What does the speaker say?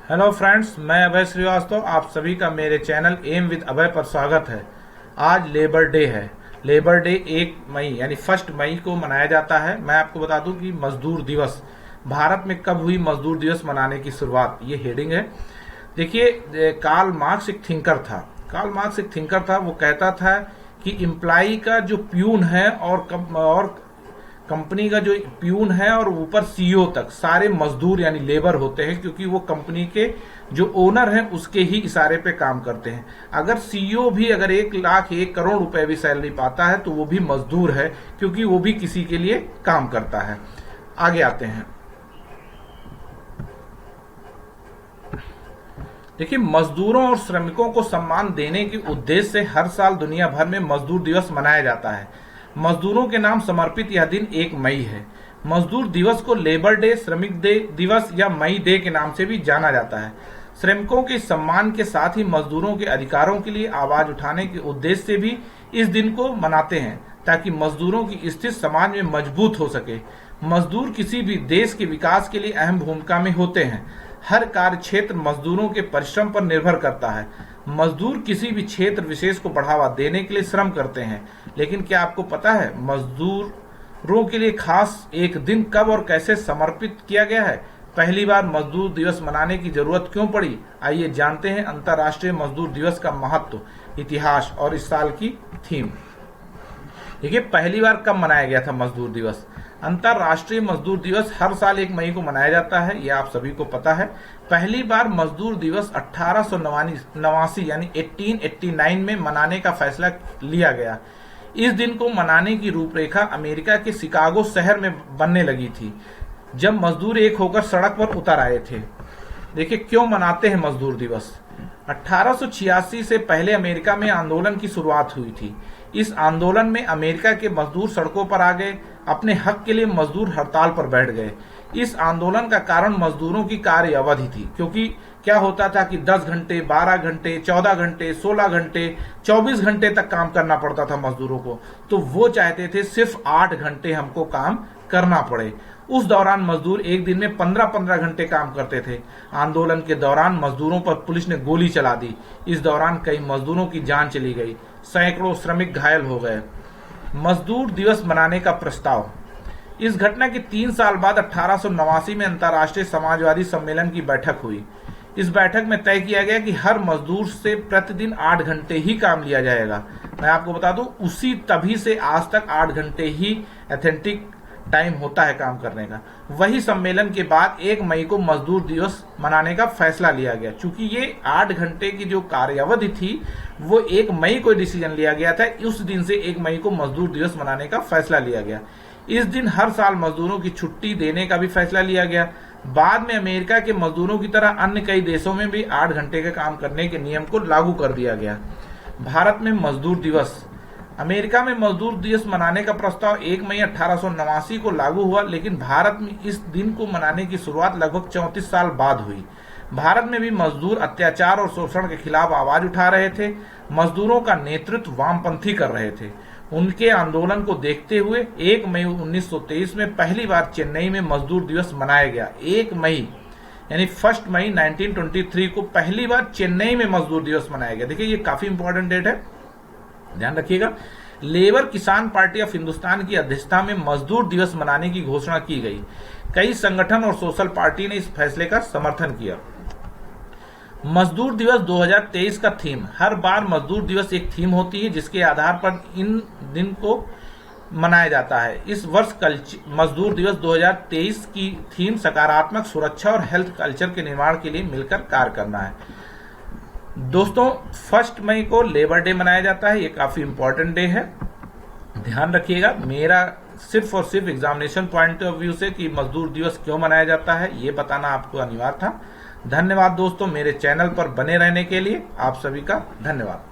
Hello friends, मैं अभय श्रीवास्तव। आप सभी का मेरे चैनल एम विद अभय पर स्वागत है। आज लेबर डे है। लेबर डे 1 मई यानी 1 मई को मनाया जाता है। मैं आपको बता दूं कि मजदूर दिवस भारत में कब हुई, मजदूर दिवस मनाने की शुरुआत, ये हेडिंग है। देखिए, कार्ल मार्क्स एक थिंकर था। वो कहता था कि एम्प्लाई का जो प्यून है और कंपनी का जो प्यून है और ऊपर सीईओ तक सारे मजदूर यानी लेबर होते हैं, क्योंकि वो कंपनी के जो ओनर हैं उसके ही इशारे पे काम करते हैं। अगर सीईओ भी अगर 1 लाख 1 करोड़ रुपए भी सैलरी पाता है तो वो भी मजदूर है, क्योंकि वो भी किसी के लिए काम करता है। आगे आते हैं। देखिए, मजदूरों और श्रमिकों को सम्मान देने के उद्देश्य से हर साल दुनिया भर में मजदूर दिवस मनाया जाता है। मजदूरों के नाम समर्पित यह दिन 1 मई है। मजदूर दिवस को लेबर डे, श्रमिक दिवस या मई डे के नाम से भी जाना जाता है। श्रमिकों के सम्मान के साथ ही मजदूरों के अधिकारों के लिए आवाज उठाने के उद्देश्य से भी इस दिन को मनाते हैं, ताकि मजदूरों की स्थिति समाज में मजबूत हो सके। मजदूर किसी भी देश के विकास के लिए अहम भूमिका में होते हैं। हर कार्य क्षेत्र मजदूरों के परिश्रम पर निर्भर करता है। मजदूर किसी भी क्षेत्र विशेष को बढ़ावा देने के लिए श्रम करते हैं। लेकिन क्या आपको पता है मजदूरों के लिए खास एक दिन कब और कैसे समर्पित किया गया है? पहली बार मजदूर दिवस मनाने की जरूरत क्यों पड़ी? आइए जानते हैं अंतर्राष्ट्रीय मजदूर दिवस का महत्व, इतिहास और इस साल की थीम। देखिए, पहली बार कब मनाया गया था मजदूर दिवस? अंतर्राष्ट्रीय मजदूर दिवस हर साल 1 मई को मनाया जाता है, यह आप सभी को पता है। पहली बार मजदूर दिवस 1889 यानी 1889 में मनाने का फैसला लिया गया। इस दिन को मनाने की रूपरेखा अमेरिका के शिकागो शहर में बनने लगी थी, जब मजदूर एक होकर सड़क पर उतर आए थे। देखिए, क्यों मनाते हैं मजदूर दिवस? 1886 से पहले अमेरिका में आंदोलन की शुरुआत हुई थी। इस आंदोलन में अमेरिका के मजदूर सड़कों पर आ गए। अपने हक के लिए मजदूर हड़ताल पर बैठ गए। इस आंदोलन का कारण मजदूरों की कार्य अवधि थी, क्योंकि क्या होता था कि 10 घंटे, 12 घंटे, 14 घंटे, 16 घंटे, 24 घंटे तक काम करना पड़ता था मजदूरों को। तो वो चाहते थे सिर्फ 8 घंटे हमको काम करना पड़े। उस दौरान मजदूर एक दिन में 15-15 घंटे काम करते थे। आंदोलन के दौरान मजदूरों पर पुलिस ने गोली चला दी। इस दौरान कई मजदूरों की जान चली गई, सैकड़ों श्रमिक घायल हो गए। मजदूर दिवस मनाने का प्रस्ताव। इस घटना के 3 साल बाद 1889 में अंतर्राष्ट्रीय समाजवादी सम्मेलन की बैठक हुई। इस बैठक में तय किया गया कि हर मजदूर से प्रतिदिन 8 घंटे ही काम लिया जाएगा। मैं आपको बता दूं, तभी से आज तक 8 घंटे ही ऑथेंटिक टाइम होता है काम करने का। वही सम्मेलन के बाद 1 मई को मजदूर दिवस मनाने का फैसला लिया गया। चूंकि ये 8 घंटे की जो कार्यावधि थी वो 1 मई को डिसीजन लिया गया था, उस दिन से 1 मई को मजदूर दिवस मनाने का फैसला लिया गया। इस दिन हर साल मजदूरों की छुट्टी देने का भी फैसला लिया गया। बाद में अमेरिका के मजदूरों की तरह अन्य कई देशों में भी 8 घंटे के काम करने के नियम को लागू कर दिया गया। भारत में मजदूर दिवस। अमेरिका में मजदूर दिवस मनाने का प्रस्ताव 1 मई 1889 को लागू हुआ, लेकिन भारत में इस दिन को मनाने की शुरुआत लगभग 34 साल बाद हुई। भारत में भी मजदूर अत्याचार और शोषण के खिलाफ आवाज उठा रहे थे। मजदूरों का नेतृत्व वामपंथी कर रहे थे। उनके आंदोलन को देखते हुए 1 मई 1923 में पहली बार चेन्नई में मजदूर दिवस मनाया गया। 1 मई यानी 1 मई 1923 को पहली बार चेन्नई में मजदूर दिवस मनाया गया। देखिए, ये काफी इंपॉर्टेंट डेट है, ध्यान रखिएगा। लेबर किसान पार्टी ऑफ हिंदुस्तान की अध्यक्षता में मजदूर दिवस मनाने की घोषणा की गई। कई संगठन और सोशल पार्टी ने इस फैसले का समर्थन किया। मजदूर दिवस 2023 का थीम। हर बार मजदूर दिवस एक थीम होती है जिसके आधार पर इन दिन को मनाया जाता है। इस वर्ष मजदूर दिवस 2023 की थीम सकारात्मक सुरक्षा और हेल्थ कल्चर के निर्माण के लिए मिलकर कार्य करना है। दोस्तों, 1 मई को लेबर डे मनाया जाता है। ये काफी इंपॉर्टेंट डे है, ध्यान रखिएगा। मेरा सिर्फ और सिर्फ एग्जामिनेशन पॉइंट ऑफ व्यू से कि मजदूर दिवस क्यों मनाया जाता है ये बताना आपको अनिवार्य था। धन्यवाद दोस्तों, मेरे चैनल पर बने रहने के लिए आप सभी का धन्यवाद।